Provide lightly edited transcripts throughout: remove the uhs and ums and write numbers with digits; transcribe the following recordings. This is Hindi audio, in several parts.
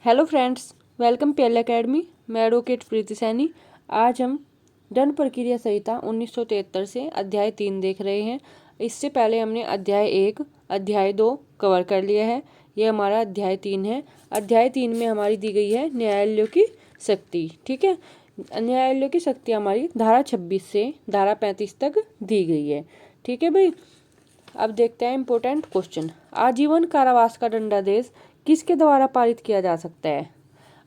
Hello friends, welcome PL academy. मैं एडवोकेट प्रीति सैनी। आज हम दंड प्रक्रिया संहिता 1973 से अध्याय 3 देख रहे हैं। इससे पहले हमने अध्याय 1, अध्याय 2 कवर कर लिया है। यह हमारा अध्याय 3 है। अध्याय 3 में हमारी दी गई है न्यायालयों की शक्ति। ठीक है, न्यायालयों की शक्ति हमारी धारा 26 से धारा 35 तक दी गई है। ठीक है भाई, अब देखते हैं इम्पोर्टेंट क्वेश्चन। आजीवन कारावास का दंडादेश किसके द्वारा पारित किया जा सकता है?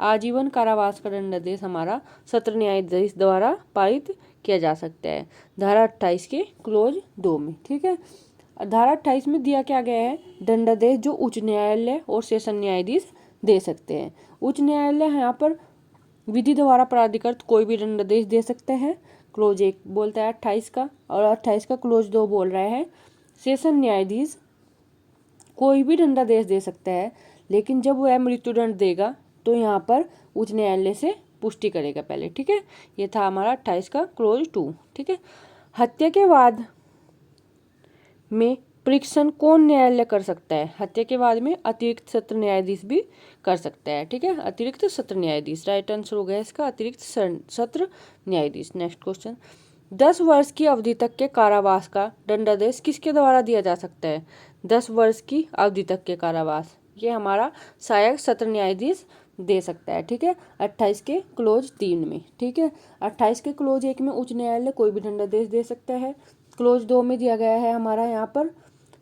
आजीवन कारावास का दंडादेश हमारा सत्र न्यायाधीश द्वारा पारित किया जा सकता है, धारा 28 के क्लोज 2 में। ठीक है, धारा 28 में दिया क्या गया है? दंडादेश जो उच्च न्यायालय और सेशन न्यायाधीश दे सकते हैं। उच्च न्यायालय यहाँ पर विधि द्वारा प्राधिकृत कोई भी दंडादेश दे सकते हैं, क्लोज 1 बोलता है 28 का, और 28 का क्लोज 2 बोल रहा है सेशन न्यायाधीश कोई भी दंडादेश दे सकता है, लेकिन जब वह मृत्युदंड देगा तो यहाँ पर उच्च न्यायालय से पुष्टि करेगा पहले। ठीक है, ये था हमारा 28 का क्लोज 2। ठीक है, हत्या के बाद में परीक्षण कौन न्यायालय कर सकता है? हत्या के बाद में अतिरिक्त सत्र न्यायाधीश भी कर सकता है। ठीक है, अतिरिक्त सत्र न्यायाधीश राइट आंसर हो गया इसका, अतिरिक्त सत्र न्यायाधीश। नेक्स्ट क्वेश्चन, 10 वर्ष की अवधि तक के कारावास का दंडादेश किसके द्वारा दिया जा सकता है? 10 वर्ष की अवधि तक के कारावास ये हमारा सहायक सत्र न्यायाधीश दे सकता है। ठीक है, 28 के क्लोज 3 में। ठीक है, 28 के क्लोज 1 में उच्च न्यायालय कोई भी दंडादेश दे सकता है। क्लोज 2 में दिया गया है हमारा यहाँ पर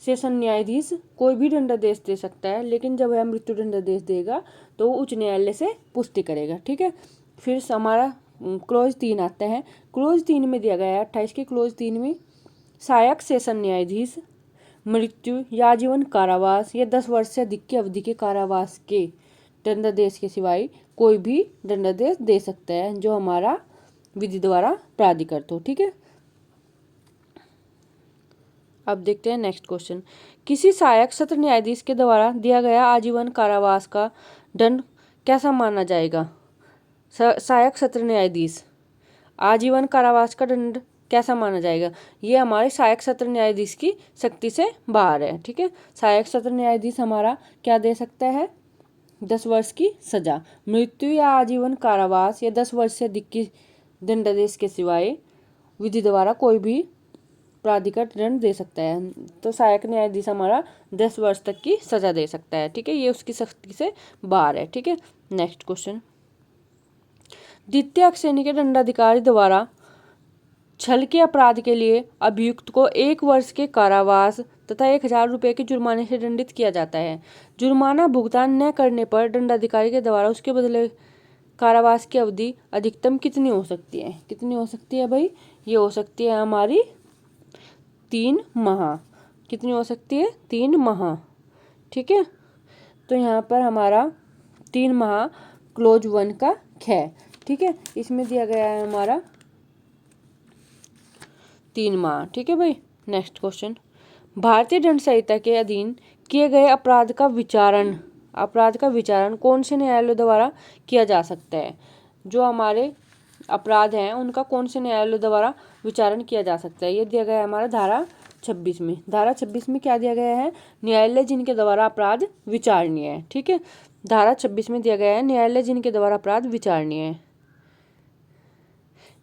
सेशन न्यायाधीश कोई भी दंडादेश दे सकता है, लेकिन जब वह मृत्यु दंडादेश देगा तो उच्च न्यायालय से पुष्टि करेगा। ठीक है, फिर हमारा क्लोज 3 आता है। क्लोज 3 में दिया गया है 28 के क्लोज 3 में सहायक सेशन न्यायाधीश मृत्यु या आजीवन कारावास या 10 वर्ष से अधिक की अवधि के कारावास के दंडादेश के सिवाय कोई भी दंडादेश दे सकता है जो हमारा विधि द्वारा प्राधिकृत हो। ठीक है, अब देखते हैं नेक्स्ट क्वेश्चन। किसी सहायक सत्र न्यायाधीश के द्वारा दिया गया आजीवन कारावास का दंड कैसा माना जाएगा? सहायक सत्र न्यायाधीश आजीवन कारावास का दंड कैसा माना जाएगा? ये हमारे सहायक सत्र न्यायाधीश की शक्ति से बाहर है। ठीक है, सहायक सत्र न्यायाधीश हमारा क्या दे सकता है? 10 वर्ष की सजा, मृत्यु या आजीवन कारावास या 10 वर्ष से अधिक की दंडादेश के सिवाय विधि द्वारा कोई भी प्राधिकृत दंड दे सकता है। तो सहायक न्यायाधीश हमारा 10 वर्ष तक की सजा दे सकता है। ठीक है, ये उसकी शक्ति से बाहर है। ठीक है, नेक्स्ट क्वेश्चन, द्वितीय श्रेणी के दंडाधिकारी द्वारा छल के अपराध के लिए अभियुक्त को 1 वर्ष के कारावास तथा 1000 रुपये के जुर्माने से दंडित किया जाता है। जुर्माना भुगतान न करने पर दंडाधिकारी के द्वारा उसके बदले कारावास की अवधि अधिकतम कितनी हो सकती है? कितनी हो सकती है भाई? ये हो सकती है हमारी 3 माह। कितनी हो सकती है? 3 माह। ठीक है, तो यहाँ पर हमारा 3 माह क्लोज 1 का है। ठीक है, इसमें दिया गया है हमारा 3 माह। ठीक है भाई, नेक्स्ट क्वेश्चन, भारतीय दंड संहिता के अधीन किए गए अपराध का विचारण कौन से न्यायालय द्वारा किया जा सकता है? जो हमारे अपराध हैं उनका कौन से न्यायालय द्वारा विचारण किया जा सकता है? ये दिया गया है हमारा धारा 26 में। धारा 26 में क्या दिया गया है? न्यायालय जिनके द्वारा अपराध विचारणीय है। ठीक है, धारा 26 में दिया गया है न्यायालय जिनके द्वारा अपराध विचारणीय है।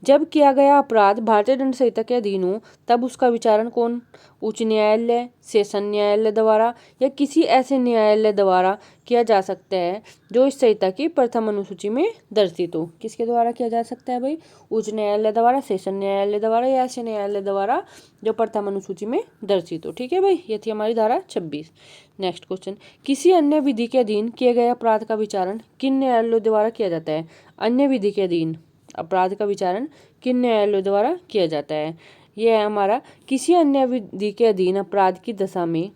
जब किया गया अपराध भारतीय दंड संहिता के अधीन हो तब उसका विचारण कौन? उच्च न्यायालय, सेशन न्यायालय द्वारा या किसी ऐसे न्यायालय द्वारा किया जा सकता है जो इस संहिता की प्रथम अनुसूची में दर्शित हो। किसके द्वारा किया जा सकता है भाई? उच्च न्यायालय द्वारा, सेशन न्यायालय द्वारा या ऐसे न्यायालय द्वारा जो प्रथम अनुसूची में दर्शित हो। ठीक है भाई, ये थी हमारी धारा 26। नेक्स्ट क्वेश्चन, किसी अन्य विधि के अधीन किए गए अपराध का विचारण किन न्यायालयों द्वारा किया जाता है? अन्य विधि के अधीन अपराध का विचारण किन न्यायालयों द्वारा किया जाता है? यह है हमारा किसी अन्य विधि के अधीन अपराध की दशा में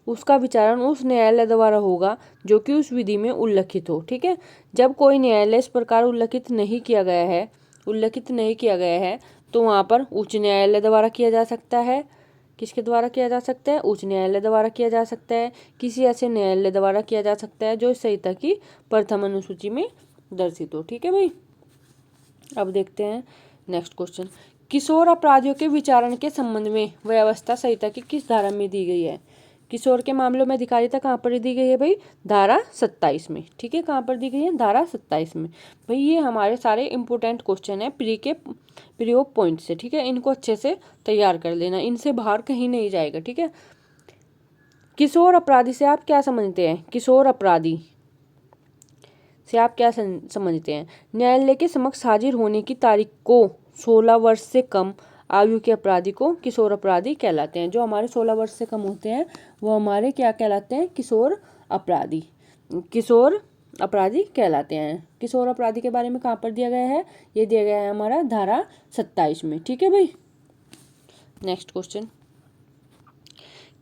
उसका विचारण उस न्यायालय द्वारा होगा जो कि उस विधि में उल्लिखित हो। ठीक है, जब कोई न्यायालय इस प्रकार उल्लिखित नहीं किया गया है तो वहाँ पर उच्च न्यायालय द्वारा किया जा सकता है। किसके द्वारा किया जा सकता है? उच्च न्यायालय द्वारा किया जा सकता है। किसी ऐसे न्यायालय द्वारा किया जा सकता है जो इस संहिता की प्रथम अनुसूची में दर्शित हो। ठीक है भाई, अब देखते हैं नेक्स्ट क्वेश्चन, किशोर अपराधियों के विचारण के संबंध में व्यवस्था संहिता की किस धारा में दी गई है? किशोर के मामलों में अधिकारिता कहाँ पर दी गई है भाई, धारा 27 में। ठीक है, कहाँ पर दी गई है, धारा 27 में। भाई ये हमारे सारे इंपॉर्टेंट क्वेश्चन है प्री ऑफ पॉइंट से। ठीक है, इनको अच्छे से तैयार कर लेना, इनसे बाहर कहीं नहीं जाएगा। ठीक है, किशोर अपराधी से आप क्या समझते हैं, किशोर अपराधी से आप क्या समझते हैं, न्यायालय के समक्ष हाजिर होने की तारीख को 16 वर्ष से कम आयु के अपराधी को किशोर अपराधी कहलाते हैं। जो हमारे 16 वर्ष से कम होते हैं वो हमारे क्या कहलाते हैं, किशोर अपराधी, किशोर अपराधी कहलाते हैं। किशोर अपराधी के बारे में कहाँ पर दिया गया है, ये दिया गया है हमारा धारा 27 में। ठीक है भाई, नेक्स्ट क्वेश्चन,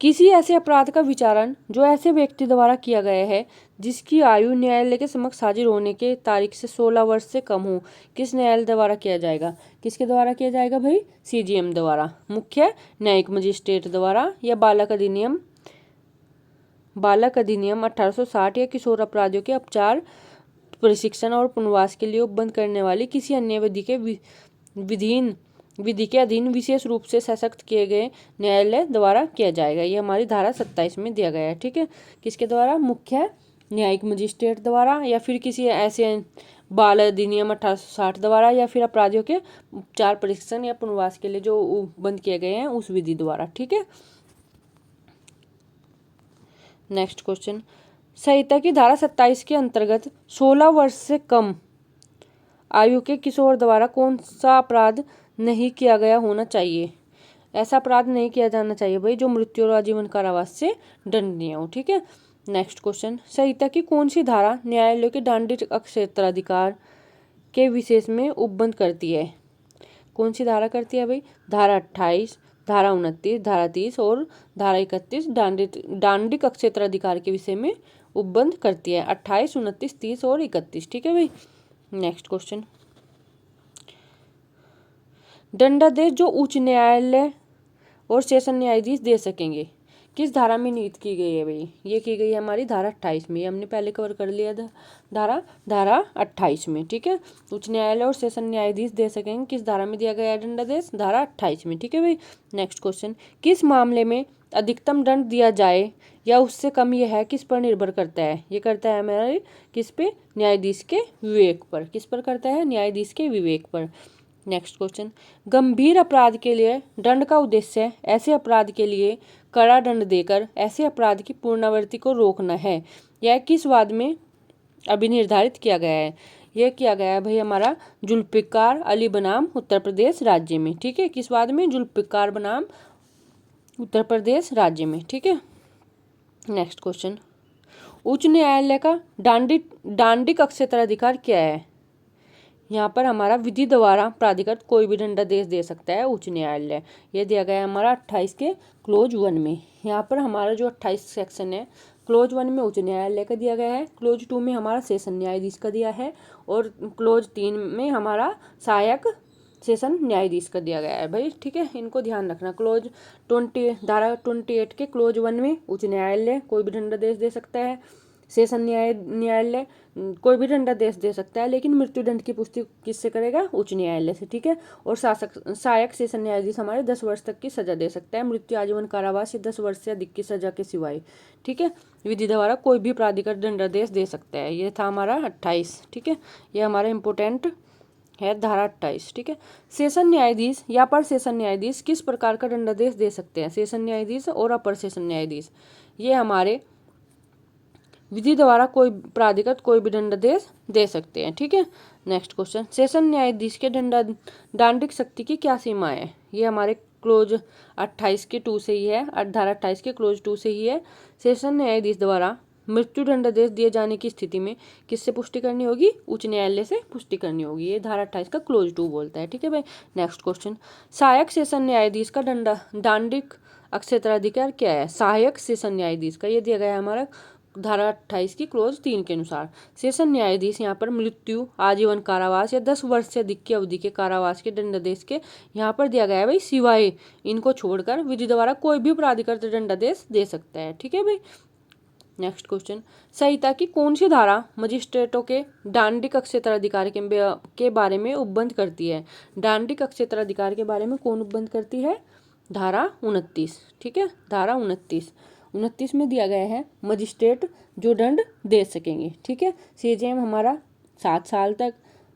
किसी ऐसे अपराध का विचारण जो ऐसे व्यक्ति द्वारा किया गया है जिसकी आयु न्यायालय के समक्ष हाजिर होने के तारीख से 16 वर्ष से कम हो, किस न्यायालय द्वारा किया जाएगा, किसके द्वारा किया जाएगा भाई, सीजीएम द्वारा, मुख्य न्यायिक मजिस्ट्रेट द्वारा, या बालक अधिनियम 1860 या किशोर अपराधियों के उपचार, प्रशिक्षण और पुनर्वास के लिए उपबंध करने वाली किसी अन्य विधि के अधीन विशेष रूप से सशक्त किए गए न्यायालय द्वारा किया जाएगा। ये हमारी धारा 27 में दिया गया है। ठीक है, किसके द्वारा, मुख्य न्यायिक मजिस्ट्रेट द्वारा, या फिर किसी ऐसे बाल अधिनियम 1860 द्वारा, या फिर अपराधियों के उपचार, प्रशिक्षण या पुनर्वास के लिए जो बंद किए गए हैं उस विधि द्वारा। ठीक है, नेक्स्ट क्वेश्चन, संहिता की धारा 27 के अंतर्गत 16 वर्ष से कम आयु के किशोर द्वारा कौन सा अपराध नहीं किया गया होना चाहिए, ऐसा अपराध नहीं किया जाना चाहिए भाई जो मृत्यु और आजीवन कारावास से दंडनीय हो। ठीक है, नेक्स्ट क्वेश्चन, संहिता की कौन सी धारा न्यायालयों के दंडित क्षेत्राधिकार के विशेष में उपबंध करती है, कौन सी धारा करती है भाई, धारा 28, धारा 29, धारा 30 और धारा 31 दांडिक क्षेत्राधिकार के विषय में उपबंध करती है, 28, 29, 30 और 31। ठीक है भाई, नेक्स्ट क्वेश्चन, दंडादेश जो उच्च न्यायालय और सेशन न्यायाधीश दे सकेंगे, किस धारा में निहित की गई है भाई, ये की गई है हमारी धारा 28 में। ये हमने पहले कवर कर लिया था, धारा 28 में। ठीक है, उच्च न्यायालय और सेशन न्यायाधीश दे सकेंगे, किस धारा में दिया गया है दंडादेश, धारा 28 में। ठीक है भाई, नेक्स्ट क्वेश्चन, किस मामले में अधिकतम दंड दिया जाए या उससे कम यह है किस पर निर्भर करता है, ये करता है हमारे किस पे, न्यायाधीश के विवेक पर, किस पर करता है, न्यायाधीश के विवेक पर। नेक्स्ट क्वेश्चन, गंभीर अपराध के लिए दंड का उद्देश्य ऐसे अपराध के लिए कड़ा दंड देकर ऐसे अपराध की पुनरावृत्ति को रोकना है, यह किस वाद में अभी निर्धारित किया गया है, यह किया गया है भाई हमारा जुल्फिकार अली बनाम उत्तर प्रदेश राज्य में। ठीक है, किस वाद में, जुल्फिकार बनाम उत्तर प्रदेश राज्य में। ठीक है, नेक्स्ट क्वेश्चन, उच्च न्यायालय का दांडिक क्षेत्राधिकार क्या है, यहाँ पर हमारा विधि द्वारा प्राधिकृत कोई भी दंडादेश दे सकता है उच्च न्यायालय, ये दिया गया है हमारा 28 के क्लोज 1 में। यहाँ पर हमारा जो 28 सेक्शन है क्लोज 1 में उच्च न्यायालय का दिया गया है, क्लोज 2 में हमारा सेशन न्यायाधीश का दिया है, और क्लोज 3 में हमारा सहायक सेशन न्यायाधीश का दिया गया है भाई। ठीक है, इनको ध्यान रखना। क्लोज 20 धारा 28 के क्लोज 1 में उच्च न्यायालय कोई भी दंडादेश दे सकता है, सेशन न्यायालय कोई भी दंडादेश दे सकता है, लेकिन मृत्यु दंड की पुष्टि किससे करेगा, उच्च न्यायालय से। ठीक है, और सहायक सेशन न्यायाधीश हमारे 10 वर्ष तक की सजा दे सकता है, मृत्यु, आजीवन कारावास या 10 वर्ष से अधिक की सजा के सिवाय। ठीक है, विधि द्वारा कोई भी प्राधिकृत दंडादेश दे सकता है। ये था हमारा 28। ठीक है, ये हमारा इंपोर्टेंट है धारा 28। ठीक है, सेशन न्यायाधीश या अपर सेशन न्यायाधीश किस प्रकार का दंडादेश दे सकते हैं, सेशन न्यायाधीश और अपर सेशन न्यायाधीश ये हमारे विधि द्वारा कोई प्राधिकृत कोई भी दंडादेश दे सकते हैं। ठीक है, नेक्स्ट क्वेश्चन, सेशन न्यायाधीश के दांडिक शक्ति की क्या सीमा है, ये हमारे क्लोज 28 के 2 से ही है, धारा 28 के क्लोज 2 से ही है। सेशन न्यायाधीश द्वारा मृत्यु दंडादेश दिए जाने की स्थिति में किससे पुष्टि करनी होगी, उच्च न्यायालय से पुष्टि करनी होगी, ये धारा 28 का क्लोज 2 बोलता है। ठीक है भाई, नेक्स्ट क्वेश्चन, सहायक सेशन न्यायाधीश का दांडिक क्षेत्राधिकार क्या है, सहायक सेशन न्यायाधीश का ये दिया गया है हमारा धारा 28 की क्लोज 3 के अनुसार। सेशन न्यायाधीश यहाँ पर मृत्यु, आजीवन कारावास या 10 वर्ष से अधिक की अवधि के कारावास के दंडादेश के यहाँ पर दिया गया है भाई सिवाय इनको छोड़कर विधि द्वारा कोई भी प्राधिकृत दंडादेश दे सकता है। ठीक है भाई, नेक्स्ट क्वेश्चन, संहिता की कौन सी धारा मजिस्ट्रेटों के दांडिक क्षेत्राधिकार के बारे में उपबंध करती है, दांडिक क्षेत्राधिकार के बारे में कौन उपबंध करती है, धारा 29। ठीक है, धारा 29 29 में दिया गया है मजिस्ट्रेट जो दंड दे सकेंगे। ठीक है, सीजेएम हमारा 7 साल तक,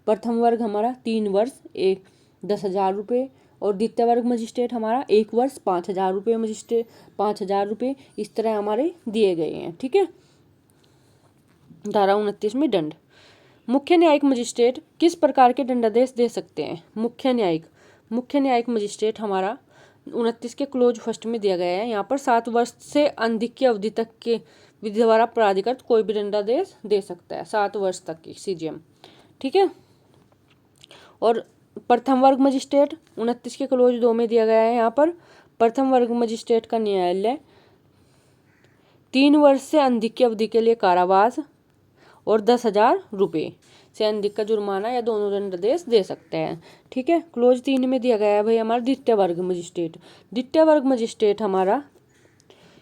प्रथम वर्ग हमारा 3 वर्ष 10,000 रुपये, और द्वितीय वर्ग मजिस्ट्रेट हमारा 1 वर्ष 5,000 रुपये, मजिस्ट्रेट 5,000 रुपये, इस तरह हमारे दिए गए हैं। ठीक है, धारा 29 में दंड। मुख्य न्यायिक मजिस्ट्रेट किस प्रकार के दंडादेश दे सकते हैं? मुख्य न्यायिक मजिस्ट्रेट हमारा 29 के क्लोज फर्स्ट में दिया गया है। यहाँ पर 7 वर्ष से अधिक की अवधि तक के विधि द्वारा प्राधिकृत कोई भी दंडादेश दे सकता है, 7 वर्ष तक की सीजीएम। ठीक है, और प्रथम वर्ग मजिस्ट्रेट 29 के क्लोज 2 में दिया गया है। यहाँ पर प्रथम वर्ग मजिस्ट्रेट का न्यायालय 3 वर्ष से अधिक की अवधि के लिए कारावास और 10,000 रुपये से अधिक का जुर्माना या दोनों दंडादेश दे सकते हैं। ठीक है, क्लोज 3 में दिया गया है भाई हमारा द्वितीय वर्ग मजिस्ट्रेट हमारा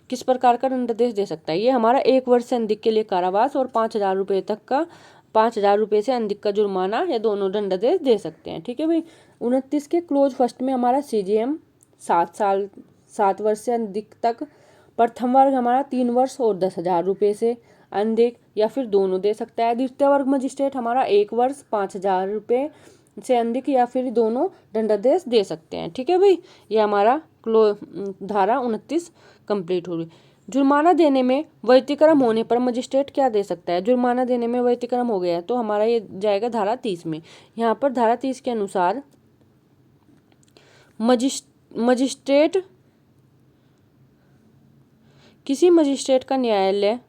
किस प्रकार का दंडादेश दे सकता है? ये हमारा 1 वर्ष से अधिक के लिए कारावास और 5,000 रुपये तक का 5,000 रुपये से अधिक का जुर्माना या दोनों दंडादेश दे सकते हैं। ठीक है भाई, 29 के क्लोज फर्स्ट में हमारा सीजीएम 7 वर्ष से अधिक तक, प्रथम वर्ग हमारा 3 वर्ष और 10,000 रुपये से अधिक या फिर दोनों दे सकता है। द्वितीय वर्ग मजिस्ट्रेट हमारा 1 वर्ष 5,000 रुपये से अधिक या फिर दोनों दंडादेश दे सकते हैं। ठीक है भाई, ये हमारा धारा 29 कंप्लीट हो गई। जुर्माना देने में व्यतिक्रम होने पर मजिस्ट्रेट क्या दे सकता है? जुर्माना देने में व्यतिक्रम हो गया है तो हमारा ये जाएगा धारा 30 में। यहाँ पर धारा 30 के अनुसार मजिस्ट्रेट किसी मजिस्ट्रेट का न्यायालय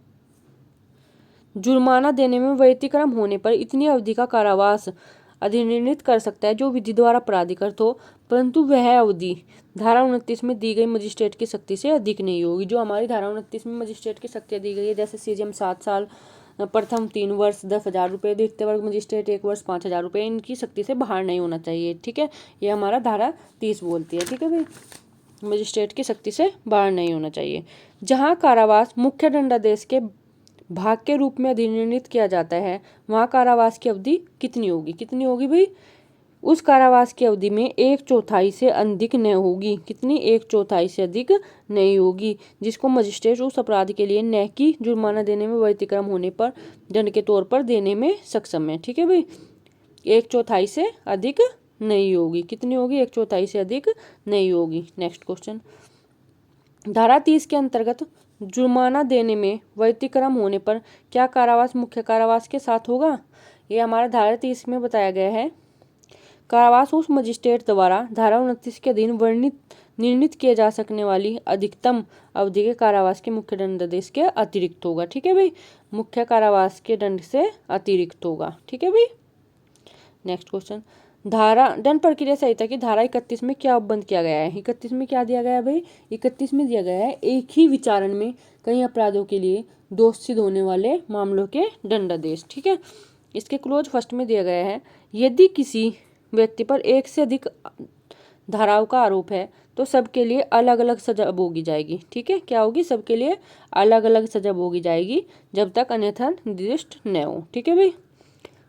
जुर्माना देने में व्यतिक्रम होने पर इतनी अवधि का कारावास अधिनिर्णित कर सकता है जो विधि द्वारा प्राधिकृत हो, परंतु वह अवधि धारा 29 में दी गई मजिस्ट्रेट की शक्ति से अधिक नहीं होगी। जो हमारी धारा 29 में मजिस्ट्रेट की शक्ति दी गई है, जैसे सीजीएम 7 साल, प्रथम 3 वर्ष 10,000 रुपये, द्वितीय वर्ग मजिस्ट्रेट 1 वर्ष 5,000 रुपये, इनकी शक्ति से बाहर नहीं होना चाहिए। ठीक है, ये हमारा धारा 30 बोलती है। ठीक है भाई, मजिस्ट्रेट की शक्ति से बाहर नहीं होना चाहिए। जहाँ कारावास मुख्य दंडादेश के भाग के रूप में अधिनिर्णित किया जाता है, वहाँ कारावास की अवधि कितनी होगी भाई? उस कारावास की अवधि में 1/4 से अधिक न होगी। कितनी? 1/4 से अधिक नहीं होगी, जिसको मजिस्ट्रेट उस अपराध के लिए न कि जुर्माना देने में व्यतिक्रम होने पर दंड के तौर पर देने में सक्षम है। ठीक है भाई, 1/4 से अधिक नहीं होगी। कितनी होगी? 1/4 से अधिक नहीं होगी। नेक्स्ट क्वेश्चन, धारा 30 के अंतर्गत जुर्माना देने में व्यतिक्रम होने पर क्या कारावास मुख्य कारावास के साथ होगा? ये हमारा धारा 30 में बताया गया है। कारावास उस मजिस्ट्रेट द्वारा धारा 29 के अधीन निर्णित किए जा सकने वाली अधिकतम अवधि के कारावास के मुख्य दंडादेश के अतिरिक्त होगा। ठीक है भाई, मुख्य कारावास के दंड से अतिरिक्त होगा। ठीक है भाई, नेक्स्ट क्वेश्चन, धारा दंड प्रक्रिया संहिता की धारा 31 में क्या उपबंध किया गया है? 31 में क्या दिया गया है भाई? 31 में दिया गया है एक ही विचारण में कई अपराधों के लिए दोष सिद्ध होने वाले मामलों के दंडादेश। ठीक है, इसके क्लोज फर्स्ट में दिया गया है, यदि किसी व्यक्ति पर एक से अधिक धाराओं का आरोप है तो सबके लिए अलग अलग सजा भोगी जाएगी। ठीक है, क्या होगी? सबके लिए अलग अलग सजा भोगी जाएगी जब तक अन्यथा निर्दिष्ट न हो। ठीक है भाई,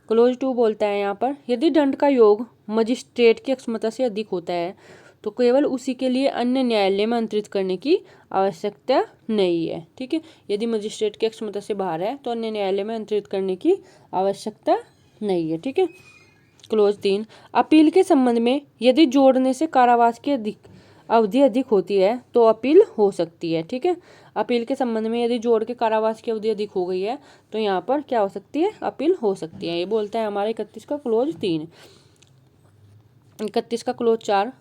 क्लोज 2 बोलता है यहाँ पर, यदि दंड का योग मजिस्ट्रेट की क्षमता से अधिक होता है तो केवल उसी के लिए अन्य न्यायालय में अंतरित करने की आवश्यकता नहीं है। ठीक है, यदि मजिस्ट्रेट की क्षमता से बाहर है तो अन्य न्यायालय में अंतरित करने की आवश्यकता नहीं है। ठीक है, क्लोज 3, अपील के संबंध में यदि जोड़ने से कारावास की अवधि अधिक होती है तो अपील हो सकती है। ठीक है, अपील के संबंध में यदि जोड़ के कारावास की अवधि अधिक हो गई है तो यहाँ पर क्या हो सकती है? अपील हो सकती है। ये बोलता है हमारे 31 का क्लोज 3। 31 का क्लोज 4,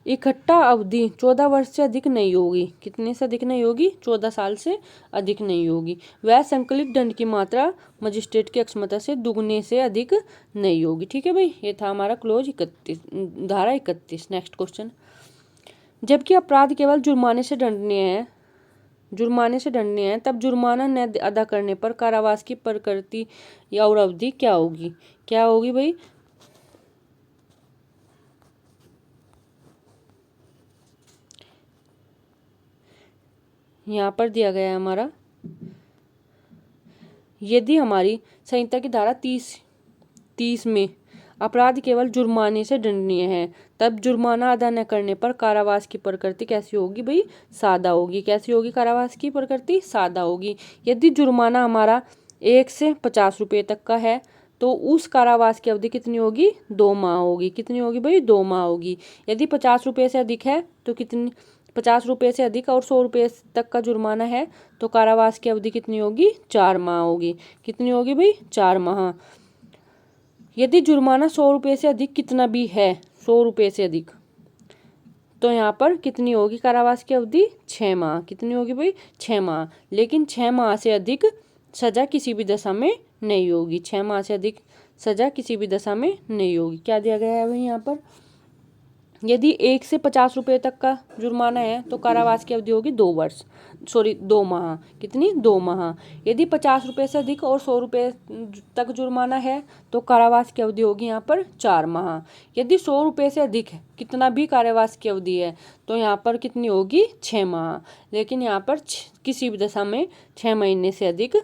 इकट्ठा अवधि 14 वर्ष से अधिक नहीं होगी। कितने से अधिक नहीं होगी? 14 साल से अधिक नहीं होगी। वह संकलित दंड की मात्रा मजिस्ट्रेट की क्षमता से दुगने से अधिक नहीं होगी। ठीक है भाई, ये था हमारा क्लोज 31, धारा 31। नेक्स्ट क्वेश्चन, जबकि अपराध केवल जुर्माने से दंडनीय है तब जुर्माना न अदा करने पर कारावास की प्रकृति या और अवधि क्या होगी भाई? यहाँ पर दिया गया है हमारा, यदि हमारी संहिता की धारा 30 में अपराध केवल जुर्माने से दंडनीय है, तब जुर्माना अदा न करने पर कारावास की प्रकृति कैसी होगी भाई? सादा होगी। कैसी होगी कारावास की प्रकृति? सादा होगी। यदि जुर्माना हमारा 1 से 50 रुपये तक का है तो उस कारावास की अवधि कितनी होगी? 2 माह होगी। कितनी होगी भाई? 2 माह होगी। यदि 50 रुपये से अधिक है तो कितनी? 50 रुपये से अधिक और 100 रुपये तक का जुर्माना है तो कारावास की अवधि कितनी होगी? 4 माह होगी। कितनी होगी भाई? 4 माह। यदि जुर्माना 100 रुपये से अधिक कितना भी है, 100 रुपये से अधिक, तो यहाँ पर कितनी होगी कारावास की अवधि? 6 माह। कितनी होगी भाई? 6 माह। लेकिन 6 माह से अधिक सजा किसी भी दशा में नहीं होगी। 6 माह से अधिक सजा किसी भी दशा में नहीं होगी। क्या दिया गया है भाई यहाँ पर? यदि 1 से 50 रुपये तक का जुर्माना है तो कारावास की अवधि होगी 2 वर्ष, 2 माह। कितनी? 2 माह। यदि 50 रुपये से अधिक और 100 रुपये तक जुर्माना है तो कारावास की अवधि होगी यहाँ पर 4 माह। यदि 100 रुपये से अधिक है कितना भी कारावास की अवधि है तो यहाँ पर कितनी होगी? 6 माह। लेकिन यहाँ पर किसी भी दशा में 6 महीने से अधिक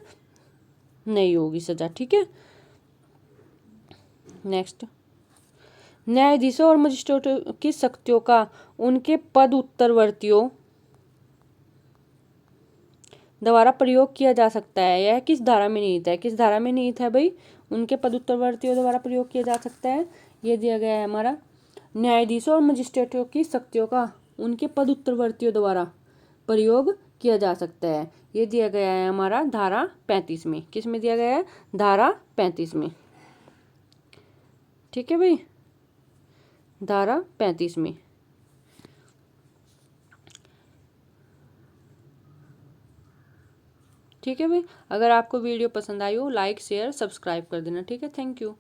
नहीं होगी सजा। ठीक है, नेक्स्ट। न्यायाधीशों और मजिस्ट्रेटों की शक्तियों का उनके पद उत्तरवर्तियों द्वारा प्रयोग किया जा सकता है। यह किस धारा में निहित है? किस धारा में निहित है भाई? उनके पद उत्तरवर्तियों द्वारा प्रयोग किया जा सकता है। ये दिया गया है हमारा, न्यायाधीशों और मजिस्ट्रेटों की शक्तियों का उनके पद उत्तरवर्तियों द्वारा प्रयोग किया जा सकता है। ये दिया गया है हमारा धारा 35 में। किस में दिया गया है? धारा 35 में। ठीक है भाई, धारा 35 में। ठीक है भाई, अगर आपको वीडियो पसंद आई हो लाइक शेयर सब्सक्राइब कर देना। ठीक है, थैंक यू।